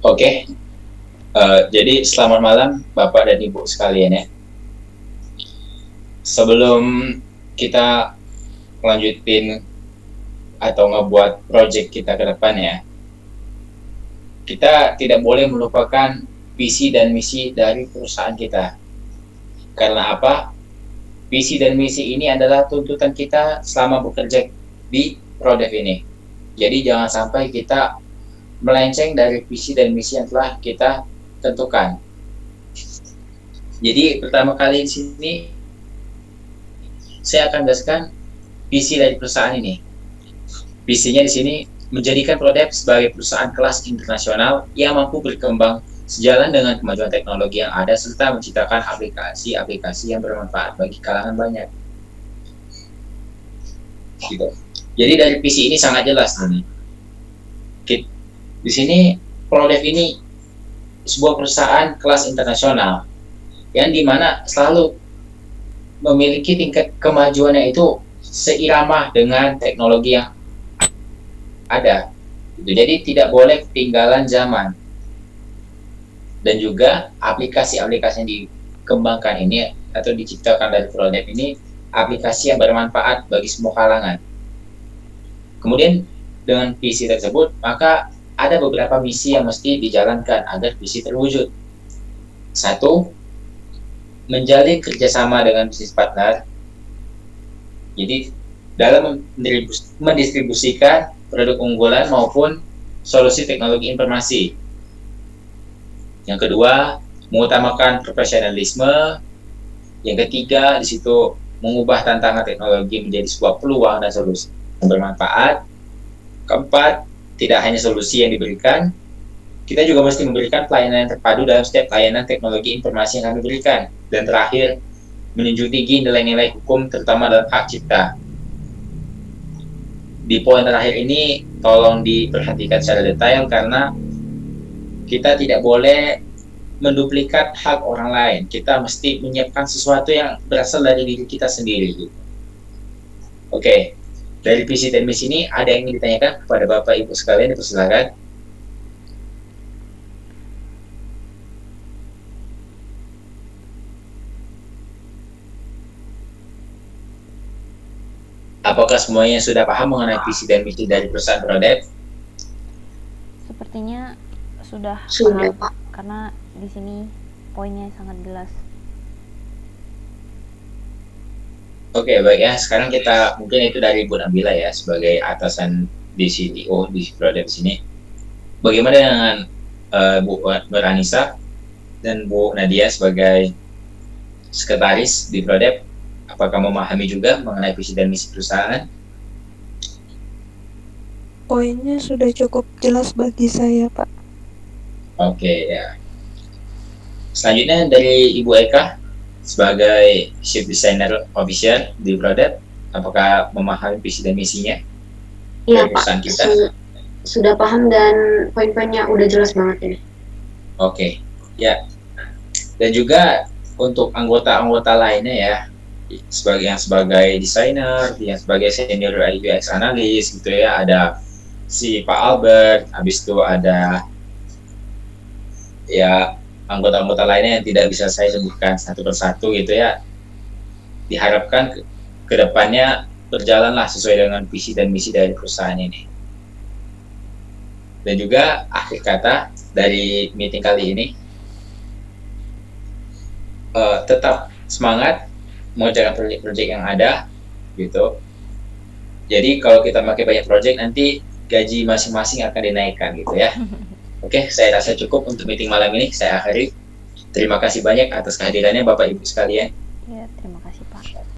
Oke, jadi selamat malam Bapak dan Ibu sekalian ya. Sebelum kita lanjutin atau ngebuat project kita ke depan ya, kita tidak boleh melupakan visi dan misi dari perusahaan kita. Karena apa? Visi dan misi ini adalah tuntutan kita selama bekerja di Prodev ini. Jadi jangan sampai kita melenceng dari visi dan misi yang telah kita tentukan. Jadi pertama kali di sini saya akan jelaskan visi dari perusahaan ini. Visinya di sini menjadikan Prodev sebagai perusahaan kelas internasional yang mampu berkembang sejalan dengan kemajuan teknologi yang ada serta menciptakan aplikasi-aplikasi yang bermanfaat bagi kalangan banyak. Gitu. Jadi dari visi ini sangat jelas nih. Di sini Prodev ini sebuah perusahaan kelas internasional yang dimana selalu memiliki tingkat kemajuannya itu seirama dengan teknologi yang ada. Jadi tidak boleh ketinggalan zaman. Dan juga aplikasi-aplikasi yang dikembangkan ini atau diciptakan dari Prodev ini aplikasi yang bermanfaat bagi semua kalangan. Kemudian dengan visi tersebut, maka ada beberapa misi yang mesti dijalankan agar visi terwujud. Satu, menjalin kerjasama dengan bisnis partner. Jadi dalam mendistribusikan produk unggulan maupun solusi teknologi informasi. Yang kedua, mengutamakan profesionalisme. Yang ketiga, di situ mengubah tantangan teknologi menjadi sebuah peluang dan solusi yang bermanfaat. Keempat, tidak hanya solusi yang diberikan, kita juga mesti memberikan pelayanan yang terpadu dalam setiap layanan teknologi informasi yang kami berikan. Dan terakhir, menjunjung tinggi nilai-nilai hukum terutama dalam hak cipta. Di poin terakhir ini tolong diperhatikan secara detail karena kita tidak boleh menduplikat hak orang lain. Kita mesti menyiapkan sesuatu yang berasal dari diri kita sendiri. Oke, dari visi dan misi ini ada yang ingin ditanyakan kepada Bapak Ibu sekalian, dipersilakan. Apakah semuanya sudah paham mengenai visi dan misi dari perusahaan Prodev? Sepertinya sudah Sudah, paham, Pak. karena di sini poinnya sangat jelas. Oke, baik ya. Sekarang kita mungkin itu dari Bu Nabila ya sebagai atasan di CTO di Prodev sini. Bagaimana dengan Bu Ranisa dan Bu Nadia sebagai sekretaris di Prodev? Apakah memahami juga mengenai visi dan misi perusahaan? Poinnya sudah cukup jelas bagi saya, Pak. Oke ya. Selanjutnya dari Ibu Eka sebagai Chief Designer Officer di Prodev, apakah memahami visi dan misinya Iya, dari Pak. perusahaan kita? Sudah paham dan poin-poinnya udah jelas banget ini. Oke, ya. Dan juga untuk anggota-anggota lainnya ya, sebagai desainer, yang sebagai senior UX analis gitu ya, ada si Pak Albert, habis itu ada ya anggota-anggota lainnya yang tidak bisa saya sebutkan satu persatu gitu ya. Diharapkan ke depannya berjalanlah sesuai dengan visi dan misi dari perusahaan ini. Dan juga akhir kata dari meeting kali ini, tetap semangat mengerjakan proyek-proyek yang ada gitu. Jadi kalau kita pakai banyak proyek nanti gaji masing-masing akan dinaikkan gitu ya. Oke, saya rasa cukup untuk meeting malam ini. Saya akhiri. Terima kasih banyak atas kehadirannya Bapak Ibu sekalian. Ya,